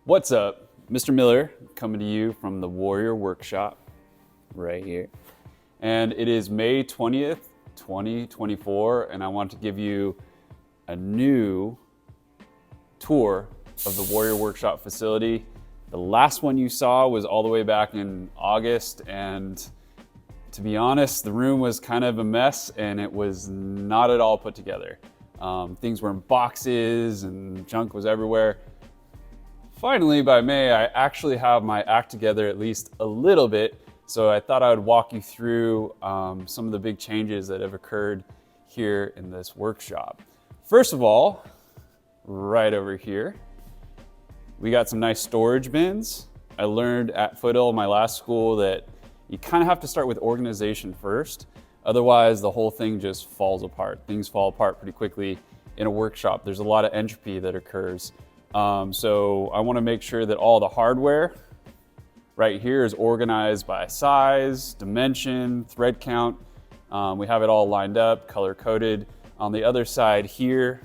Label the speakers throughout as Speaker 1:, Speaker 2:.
Speaker 1: What's up? Mr. Miller coming to you from the Warrior Workshop right here. And it is May 20th, 2024, and I want to give you a new tour of the Warrior Workshop facility. The last one you saw was all the way back in August, and to be honest, the room was kind of a mess and it was not at all put together. Things were in boxes and junk was everywhere. Finally, by May, I actually have my act together at least a little bit, so I thought I would walk you through some of the big changes that have occurred here in this workshop. First of all, right over here, we got some nice storage bins. I learned at Foothill, my last school, that you kind of have to start with organization first. Otherwise, the whole thing just falls apart. Things fall apart pretty quickly in a workshop. There's a lot of entropy that occurs. So I want to make sure that all the hardware right here is organized by size, dimension, thread count. We have it all lined up, color coded. On the other side here,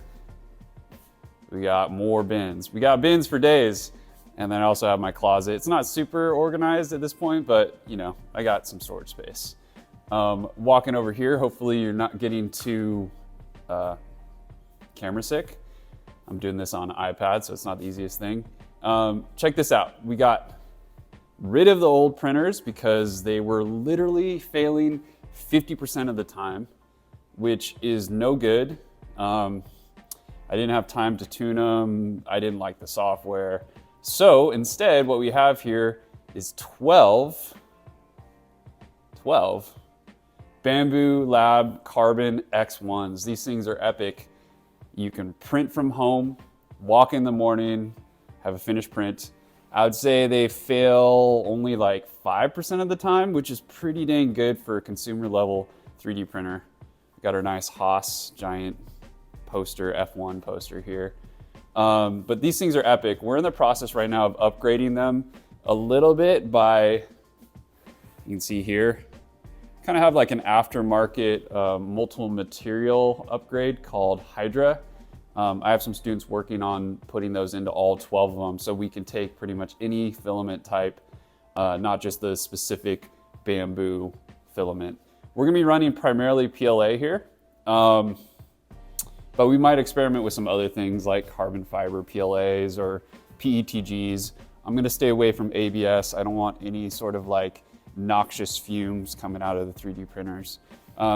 Speaker 1: we got more bins. We got bins for days. And then I also have my closet. It's not super organized at this point, but you know, I got some storage space. Walking over here, hopefully you're not getting too camera sick. I'm doing this on an iPad, so it's not the easiest thing. Check this out. We got rid of the old printers because they were literally failing 50% of the time, which is no good. I didn't have time to tune them. I didn't like the software. So instead, what we have here is 12 Bamboo Lab Carbon X1s. These things are epic. You can print from home, walk in the morning, have a finished print. I would say they fail only like 5% of the time, which is pretty dang good for a consumer level 3D printer. We got our nice Haas giant poster, F1 poster here. But these things are epic. We're in the process right now of upgrading them a little bit by, you can see here, kind of have like an aftermarket multiple material upgrade called Hydra. I have some students working on putting those into all 12 of them so we can take pretty much any filament type, not just the specific bamboo filament. We're gonna be running primarily PLA here, but we might experiment with some other things like carbon fiber PLAs or PETGs. I'm gonna stay away from ABS. I don't want any sort of like noxious fumes coming out of the 3D printers.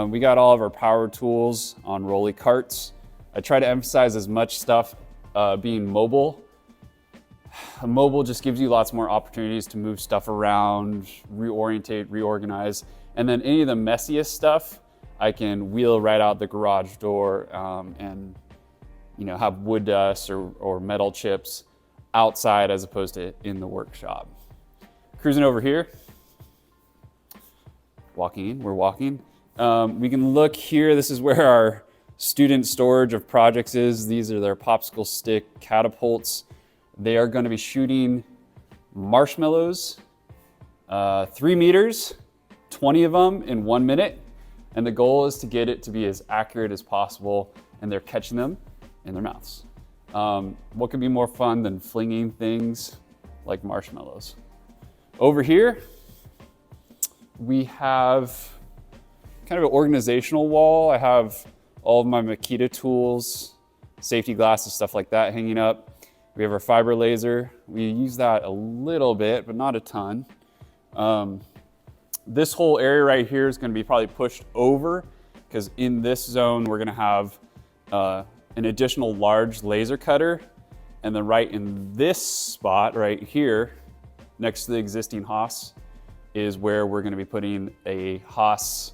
Speaker 1: We got all of our power tools on rolly carts. I try to emphasize as much stuff being mobile. Mobile just gives you lots more opportunities to move stuff around, reorientate, reorganize, and then any of the messiest stuff I can wheel right out the garage door and have wood dust or metal chips outside as opposed to in the workshop. Cruising over here. We're walking. We can look here. This is where our student storage of projects is. These are their popsicle stick catapults. They are going to be shooting marshmallows, 3 meters, 20 of them in 1 minute. And the goal is to get it to be as accurate as possible, and they're catching them in their mouths. What could be more fun than flinging things like marshmallows? Over here, we have kind of an organizational wall. I have all of my Makita tools, safety glasses, stuff like that hanging up. We have our fiber laser. We use that a little bit, but not a ton. This whole area right here is gonna be probably pushed over because in this zone, we're gonna have an additional large laser cutter. And then right in this spot right here, next to the existing Haas, is where we're gonna be putting a Haas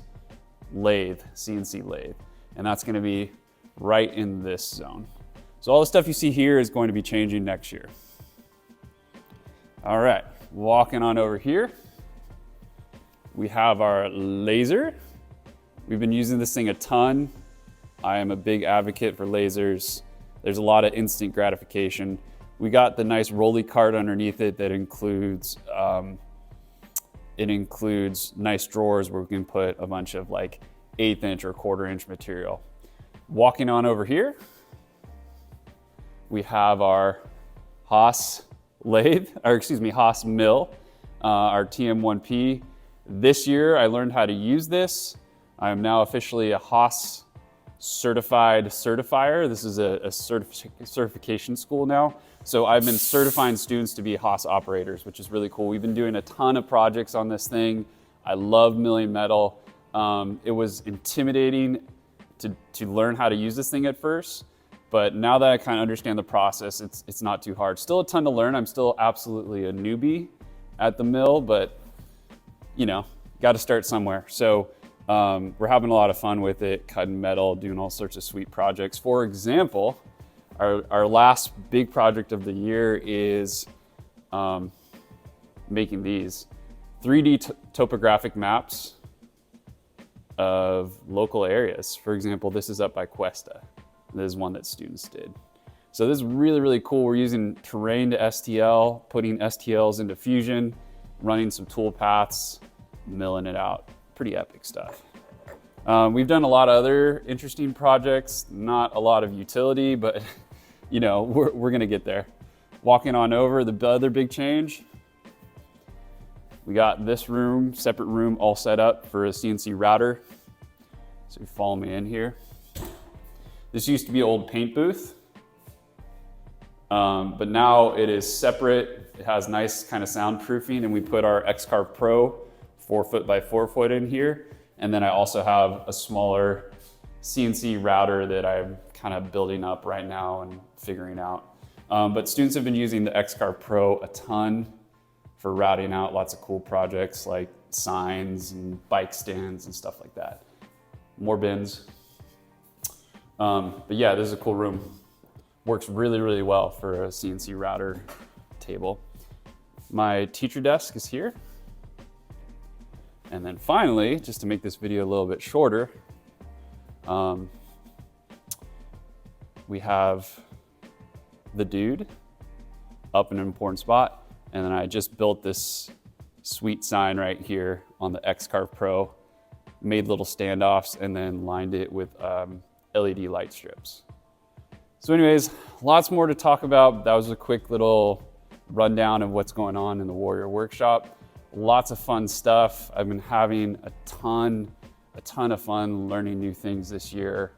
Speaker 1: lathe, CNC lathe. And that's gonna be right in this zone. So all the stuff you see here is going to be changing next year. All right, walking on over here. We have our laser. We've been using this thing a ton. I am a big advocate for lasers. There's a lot of instant gratification. We got the nice rolly cart underneath it that includes nice drawers where we can put a bunch of like 1/8 inch or 1/4 inch material. Walking on over here, we have our Haas lathe, or excuse me, Haas mill, our TM1P. This year I learned how to use this. I am now officially a Haas certified certifier. This is a certification school now. So I've been certifying students to be Haas operators, which is really cool. We've been doing a ton of projects on this thing. I love milling metal. It was intimidating to learn how to use this thing at first, but now that I kind of understand the process, it's not too hard. Still a ton to learn. I'm still absolutely a newbie at the mill, but you know, got to start somewhere. So we're having a lot of fun with it, cutting metal, doing all sorts of sweet projects. For example, our last big project of the year is making these 3D topographic maps of local areas. For example, this is up by Cuesta. This is one that students did. So this is really, really cool. We're using terrain to STL, putting STLs into Fusion, running some tool paths, milling it out. Pretty epic stuff. We've done a lot of other interesting projects, not a lot of utility, but you know, we're gonna get there. Walking on over, the other big change, we got this room, separate room, all set up for a CNC router. So you follow me in here. This used to be an old paint booth, but now it is separate. It has nice kind of soundproofing, and we put our X-Carve Pro 4 by 4 foot in here. And then I also have a smaller CNC router that I'm kind of building up right now and figuring out. But students have been using the X-Carve Pro a ton for routing out lots of cool projects like signs and bike stands and stuff like that. More bins. But yeah, this is a cool room. Works really, really well for a CNC router table. My teacher desk is here. And then finally, just to make this video a little bit shorter, we have the dude up in an important spot. And then I just built this sweet sign right here on the X-Carve Pro, made little standoffs, and then lined it with LED light strips. So anyways, lots more to talk about. That was a quick little rundown of what's going on in the Warrior Workshop. Lots of fun stuff. I've been having a ton of fun learning new things this year.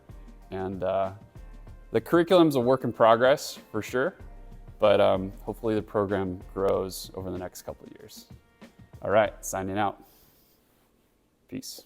Speaker 1: And the curriculum's a work in progress for sure, but hopefully the program grows over the next couple of years. All right, signing out. Peace.